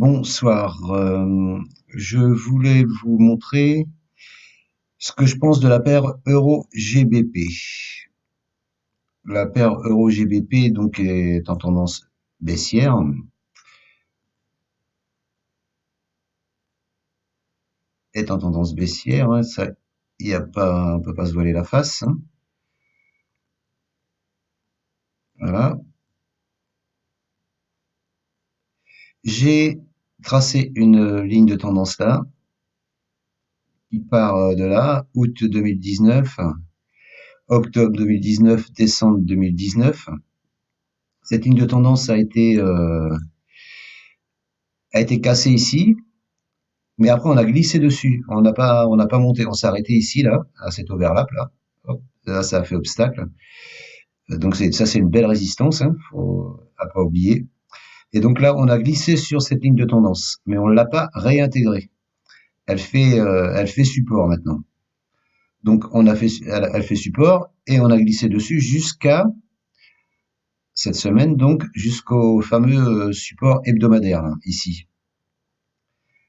Bonsoir. Je voulais vous montrer ce que je pense de la paire Euro-GBP. La paire Euro-GBP donc est en tendance baissière. Est en tendance baissière, hein, ça, y a pas, on peut pas se voiler la face, hein. Voilà. J'ai tracé une ligne de tendance là, qui part de là, août 2019, octobre 2019, décembre 2019. Cette ligne de tendance a été cassée ici, mais après on a glissé dessus. On n'a pas monté. On s'est arrêté ici là, à cet overlap là. Hop, là ça a fait obstacle. Donc c'est une belle résistance, hein, faut à pas oublier. Et donc là on a glissé sur cette ligne de tendance, mais on l'a pas réintégrée. Elle fait support maintenant. Donc elle fait support et on a glissé dessus jusqu'à cette semaine, donc jusqu'au fameux support hebdomadaire là, ici.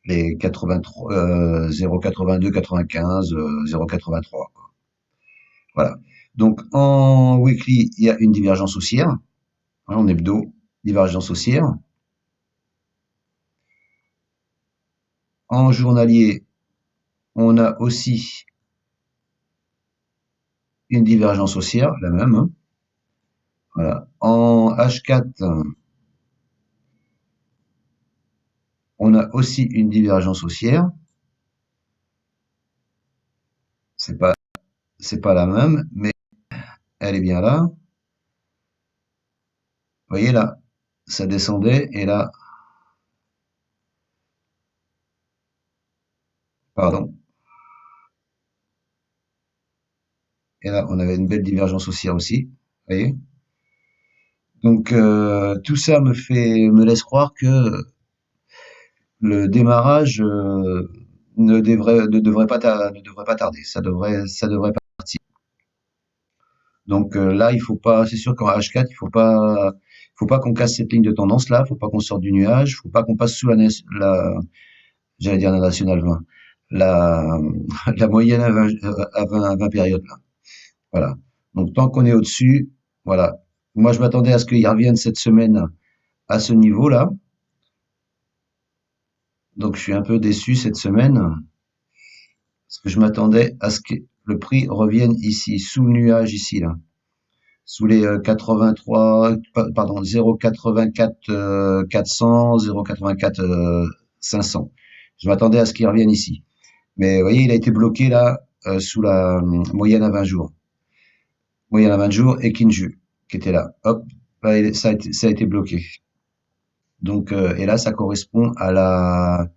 Les 83, 0,82, 95, 0,83. Voilà. Donc en weekly, il y a une divergence haussière. Hein, en hebdo, divergence haussière. En journalier, on a aussi une divergence haussière, la même. Hein. Voilà. En H4, on a aussi une divergence haussière. C'est pas, c'est pas la même, mais elle est bien là. Vous voyez là, ça descendait et là, pardon, et là on avait une belle divergence haussière aussi. Vous voyez. Donc tout ça me laisse croire que le démarrage ne devrait pas tarder. Ça devrait partir. Donc là, il faut pas. C'est sûr qu'en H4, il faut pas qu'on casse cette ligne de tendance là. Il faut pas qu'on sorte du nuage. Il faut pas qu'on passe sous j'allais dire la nationale 20, la, la moyenne à 20 périodes là. Voilà. Donc tant qu'on est au-dessus, voilà. Moi, je m'attendais à ce qu'il revienne cette semaine à ce niveau-là. Donc, je suis un peu déçu cette semaine, parce que je m'attendais à ce que le prix revienne ici, sous le nuage ici, là. Sous les 83, pardon, 0,84 400, 0,84 500. Je m'attendais à ce qu'il revienne ici. Mais vous voyez, il a été bloqué là, sous la moyenne à 20 jours. Moyenne à 20 jours et Kinju, qui était là. Hop, là, ça a été bloqué. Donc, et là, ça correspond à la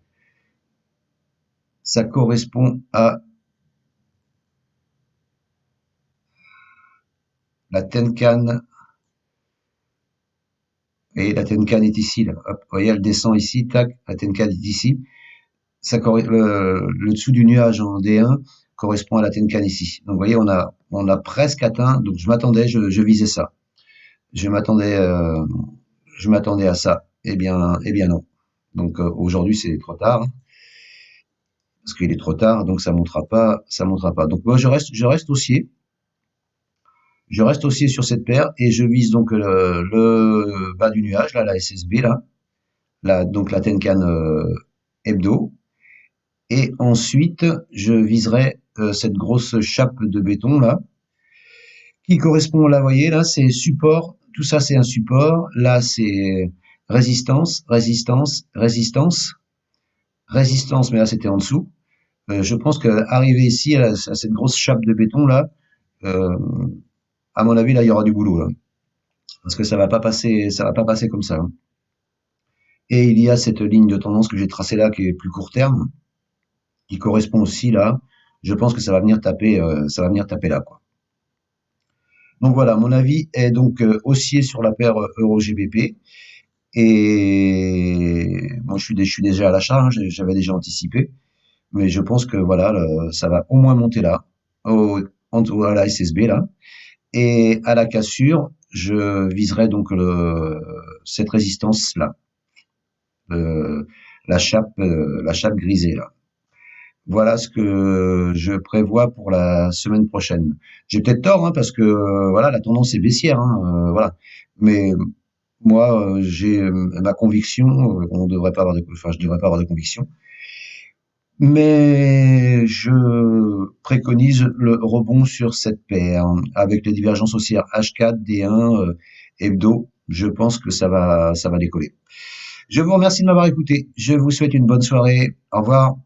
Tenkan, et la Tenkan est ici, là. Hop, vous voyez, elle descend ici, tac, la Tenkan est ici. Le dessous du nuage en D1 correspond à la Tenkan ici. Donc, vous voyez, on a presque atteint, donc je visais ça. Je m'attendais, à ça. Eh bien non. Donc, aujourd'hui, c'est trop tard, parce qu'il est trop tard, donc ça montera pas. Donc, moi, je reste haussier. Je reste haussier sur cette paire et je vise donc le bas du nuage, là, la SSB, là, donc la Tenkan hebdo. Et ensuite, je viserai cette grosse chape de béton, là, qui correspond, là, vous voyez, là, c'est support. Tout ça, c'est un support. Là, c'est résistance, résistance, résistance, résistance, mais là, c'était en dessous. Je pense qu'arriver ici, à cette grosse chape de béton, là, euh, à mon avis, là, il y aura du boulot, là. Parce que ça va pas passer comme ça, hein. Et il y a cette ligne de tendance que j'ai tracée là, qui est plus court terme, qui correspond aussi là. Je pense que ça va venir taper là, quoi. Donc voilà, mon avis est donc haussier sur la paire Euro-GBP. Et moi, je suis déjà à l'achat, hein, j'avais déjà anticipé. Mais je pense que voilà, ça va au moins monter là, à la SSB là. Et à la cassure, je viserai donc cette résistance là. la chape grisée là. Voilà ce que je prévois pour la semaine prochaine. J'ai peut-être tort, hein, parce que voilà, la tendance est baissière, hein, voilà. Mais moi, j'ai ma conviction. On devrait pas avoir de, enfin, je devrais pas avoir de conviction. Mais je préconise le rebond sur cette paire avec les divergences haussières H4, D1, hebdo. Je pense que ça va décoller. Je vous remercie de m'avoir écouté. Je vous souhaite une bonne soirée. Au revoir.